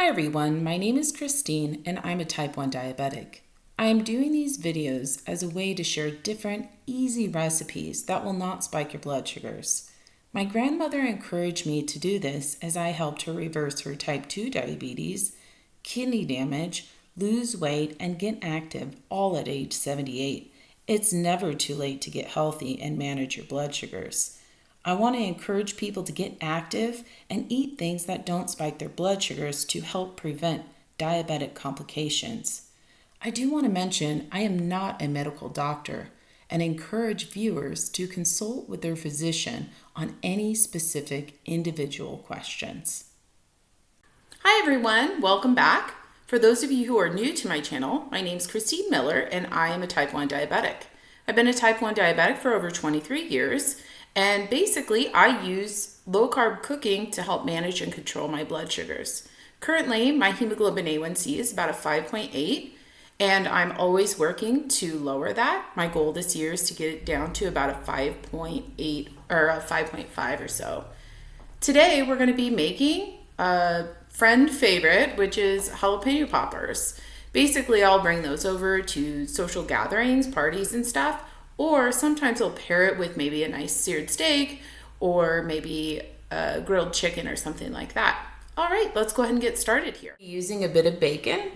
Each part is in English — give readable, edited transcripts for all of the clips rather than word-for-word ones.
Hi everyone, my name is Christine and I'm a type 1 diabetic. I am doing these videos as a way to share different, easy recipes that will not spike your blood sugars. My grandmother encouraged me to do this as I helped her reverse her type 2 diabetes, kidney damage, lose weight, and get active all at age 78. It's never too late to get healthy and manage your blood sugars. I want to encourage people to get active and eat things that don't spike their blood sugars to help prevent diabetic complications. I do want to mention I am not a medical doctor and encourage viewers to consult with their physician on any specific individual questions. Hi everyone, welcome back. For those of you who are new to my channel, my name is Christine Miller and I am a type 1 diabetic. I've been a type 1 diabetic for over 23 years. And basically, I use low-carb cooking to help manage and control my blood sugars. Currently, my hemoglobin A1C is about a 5.8, and I'm always working to lower that. My goal this year is to get it down to about a 5.8 or a 5.5 or so. Today, we're going to be making a friend favorite, which is jalapeno poppers. Basically, I'll bring those over to social gatherings, parties, and stuff. Or sometimes I'll pair it with maybe a nice seared steak or maybe a grilled chicken or something like that. All right, let's go ahead and get started here. Using a bit of bacon,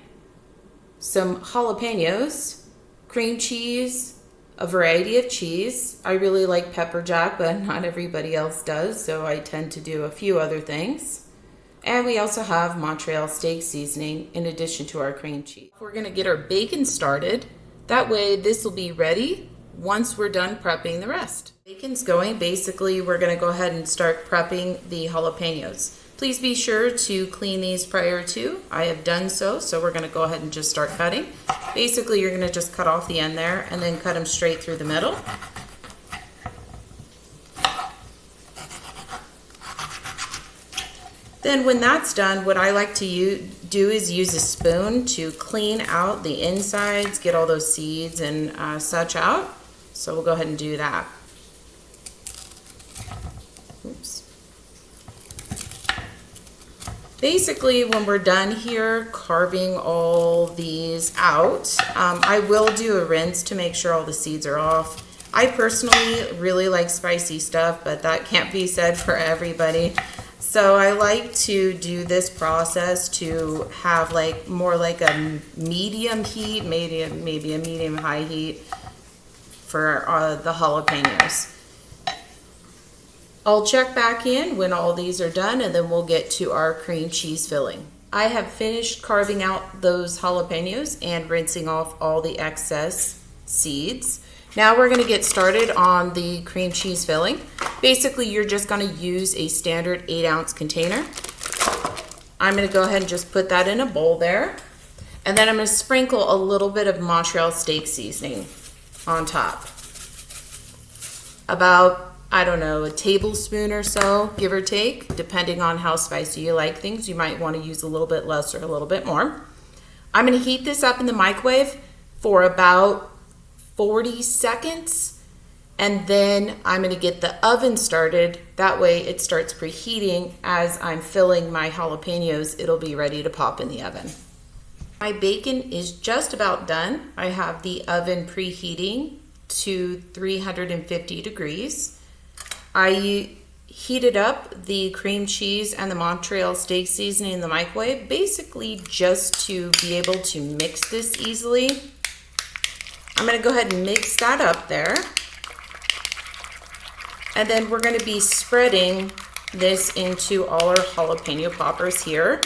some jalapenos, cream cheese, a variety of cheese. I really like pepper jack, but not everybody else does, so I tend to do a few other things. And we also have Montreal steak seasoning in addition to our cream cheese. We're gonna get our bacon started. That way this will be ready once we're done prepping the rest. Bacon's going, basically we're gonna go ahead and start prepping the jalapenos. Please be sure to clean these prior to. I have done so, so we're gonna go ahead and just start cutting. Basically you're gonna just cut off the end there and then cut them straight through the middle. Then when that's done, what I like to do is use a spoon to clean out the insides, get all those seeds and such out. So we'll go ahead and do that. Oops. Basically, when we're done here carving all these out, I will do a rinse to make sure all the seeds are off. I personally really like spicy stuff, but that can't be said for everybody. So I like to do this process to have more like a medium heat, maybe a medium high heat for the jalapenos. I'll check back in when all these are done and then we'll get to our cream cheese filling. I have finished carving out those jalapenos and rinsing off all the excess seeds. Now we're going to get started on the cream cheese filling. Basically, you're just going to use a standard 8-ounce container. I'm going to go ahead and just put that in a bowl there. And then I'm going to sprinkle a little bit of Montreal steak seasoning on top. About, I don't know, a tablespoon or so, give or take, depending on how spicy you like things. You might want to use a little bit less or a little bit more. I'm going to heat this up in the microwave for about 40 seconds, and then I'm going to get the oven started. That way it starts preheating. As I'm filling my jalapenos, it'll be ready to pop in the oven. My bacon is just about done. I have the oven preheating to 350 degrees. I heated up the cream cheese and the Montreal steak seasoning in the microwave, basically just to be able to mix this easily. I'm going to go ahead and mix that up there. And then we're going to be spreading this into all our jalapeno poppers here.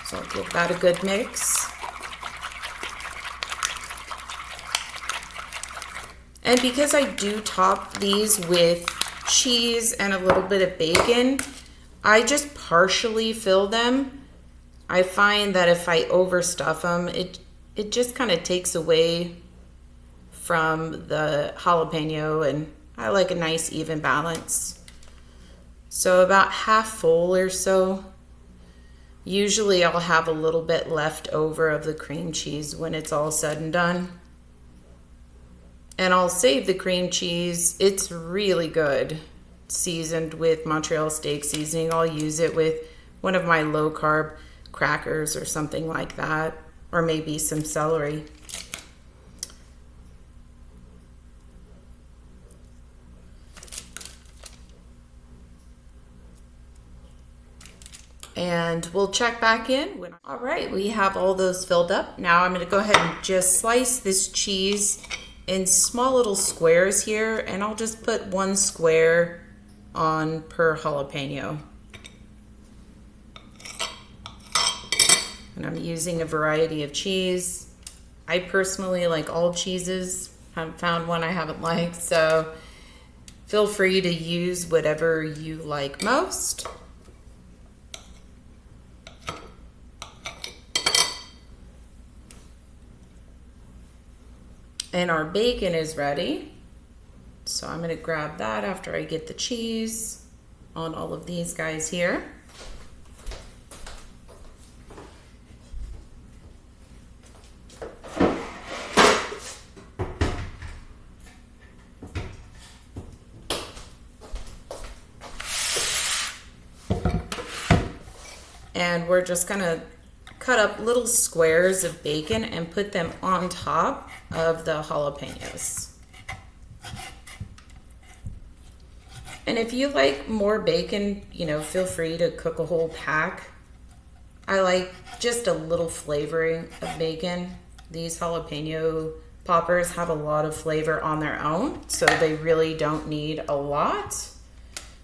So I'll give that a good mix. And because I do top these with cheese and a little bit of bacon, I just partially fill them. I find that if I overstuff them, it just kind of takes away from the jalapeno, and I like a nice even balance. So about half full or so. Usually I'll have a little bit left over of the cream cheese when it's all said and done. And I'll save the cream cheese. It's really good seasoned with Montreal steak seasoning. I'll use it with one of my low carb crackers or something like that, or maybe some celery. And we'll check back in. All right, we have all those filled up. Now I'm going to go ahead and just slice this cheese in small little squares here, and I'll just put 1 square on per jalapeno. And I'm using a variety of cheese. I personally like all cheeses. I haven't found one I haven't liked, so feel free to use whatever you like most. And our bacon is ready. So I'm going to grab that after I get the cheese on all of these guys here. And we're just going to cut up little squares of bacon and put them on top of the jalapenos. And if you like more bacon, feel free to cook a whole pack. I like just a little flavoring of bacon. These jalapeno poppers have a lot of flavor on their own, so they really don't need a lot.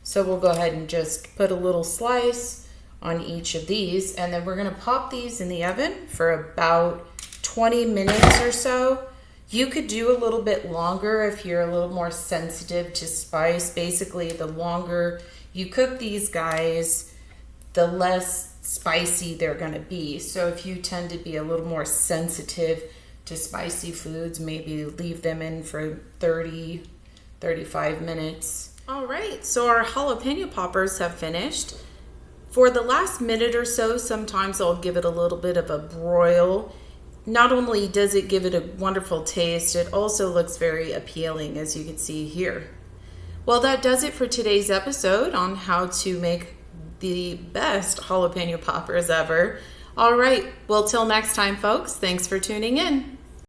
So we'll go ahead and just put a little slice on each of these, and then we're going to pop these in the oven for about 20 minutes or so. You could do a little bit longer if you're a little more sensitive to spice. Basically, the longer you cook these guys, the less spicy they're going to be. So if you tend to be a little more sensitive to spicy foods, maybe leave them in for 30, 35 minutes. All right, so our jalapeno poppers have finished. For the last minute or so, sometimes I'll give it a little bit of a broil. Not only does it give it a wonderful taste, it also looks very appealing, as you can see here. Well, that does it for today's episode on how to make the best jalapeno poppers ever. All right, well, till next time, folks, thanks for tuning in.